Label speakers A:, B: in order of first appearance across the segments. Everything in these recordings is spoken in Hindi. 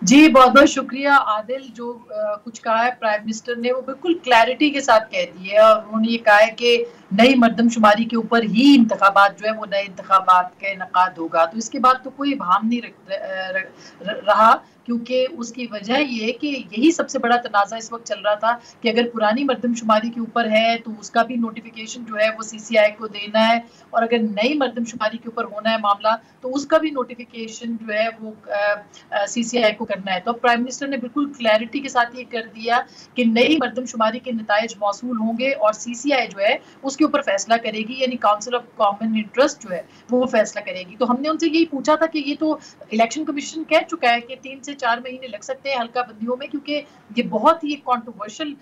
A: जी, बहुत-बहुत शुक्रिया आदिल। जो कुछ कहा है प्राइम मिनिस्टर ने वो बिल्कुल क्लैरिटी के साथ कह दी है और उन्होंने ये कहा है कि नई मरदमशुमारी के ऊपर ही इंतखाबात जो है वो नए इंतखाबात का इनेकाद होगा। तो इसके बाद तो कोई इब्हाम नहीं रहा, क्योंकि उसकी वजह ये है कि यही सबसे बड़ा तनाज़ा इस वक़्त चल रहा था कि अगर पुरानी मरदमशुमारी के ऊपर है तो उसका भी नोटिफ़िकेशन जो है वो सीसीआई को देना है, और अगर नई मरदमशुमारी के ऊपर होना है मामला तो उसका भी नोटिफ़िकेशन जो है वो सीसीआई को करना है। तो अब प्राइम मिनिस्टर ने बिल्कुल क्लैरिटी के साथ ये कर दिया कि नई मरदमशुमारी के नताइज मौसूल होंगे और सीसीआई जो है उसके ऊपर फैसला करेगी, यानी काउंसिल ऑफ कॉमन इंटरेस्ट जो है वो फैसला करेगी। तो हमने उनसे यही पूछा था कि ये तो इलेक्शन कमीशन कह चुका है कि 3 से 4 महीने लग सकते हैं हल्का बंदियों में, क्योंकि ये बहुत ही कॉन्ट्रोवर्शियल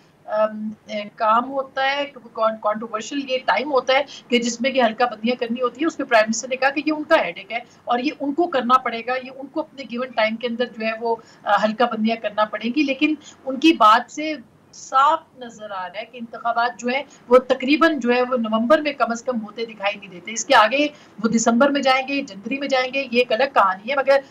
A: काम होता है, कॉन्ट्रोवर्शियल ये टाइम होता है कि जिसमें कि हल्का बंदियां करनी होती है। उसमें प्राइम मिनिस्टर ने कहा कि ये उनका हेडेक है और ये उनको करना पड़ेगा, ये उनको अपने गिवन टाइम के अंदर जो है वो हल्का बंदियां करना पड़ेंगी। लेकिन उनकी बात से साफ नजर आ रहा है कि इंतखाबात जो है वो तकरीबन जो है वो नवंबर में कम से कम होते दिखाई नहीं देते। इसके आगे वो दिसंबर में जाएंगे, जनवरी में जाएंगे, ये एक अलग कहानी है। मगर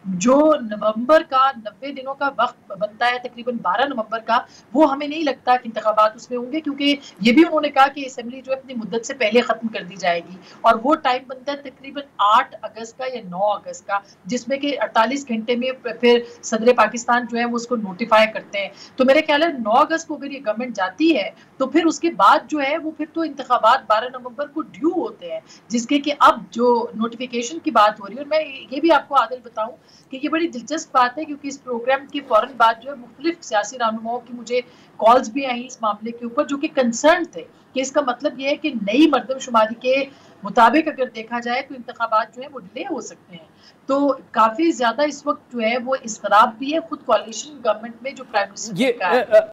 A: जो नवंबर का 90 दिनों का वक्त बनता है, तकरीबन 12 नवंबर का, वो हमें नहीं लगता कि इंतखाबात उसमें होंगे, क्योंकि ये भी उन्होंने कहा कि असेंबली जो है अपनी मुद्दत से पहले खत्म कर दी जाएगी और वो टाइम बनता है तकरीबन 8 अगस्त का या 9 अगस्त का, जिसमें कि 48 घंटे में फिर सदर पाकिस्तान जो है वो उसको नोटिफाई करते हैं। तो मेरे ख्याल है 9 अगस्त को अगर ये गवर्नमेंट जाती है तो फिर उसके बाद जो है वो फिर तो इंतखाबात 12 नवंबर को ड्यू होते हैं, जिसके कि अब जो नोटिफिकेशन की बात हो रही है। और मैं ये भी आपको आदिल बताऊं कि ये बड़ी दिलचस्प बात है, क्योंकि इस प्रोग्राम के फौरन बाद जो है मुख्तलिफ सियासी रहनुमाओं की मुझे कॉल्स भी आई इस मामले के ऊपर, जो कि कंसर्न थे कि इसका मतलब ये है कि नई मरदमशुमारी के मुताबिक अगर देखा जाए तो इंतखाबात जो है वो डिले हो सकते हैं। तो काफी ज्यादा इस वक्त जो है वो इसतराब भी है खुद कोalition गवर्नमेंट में, जो प्राइम मिनिस्टर ने कहा है।
B: ये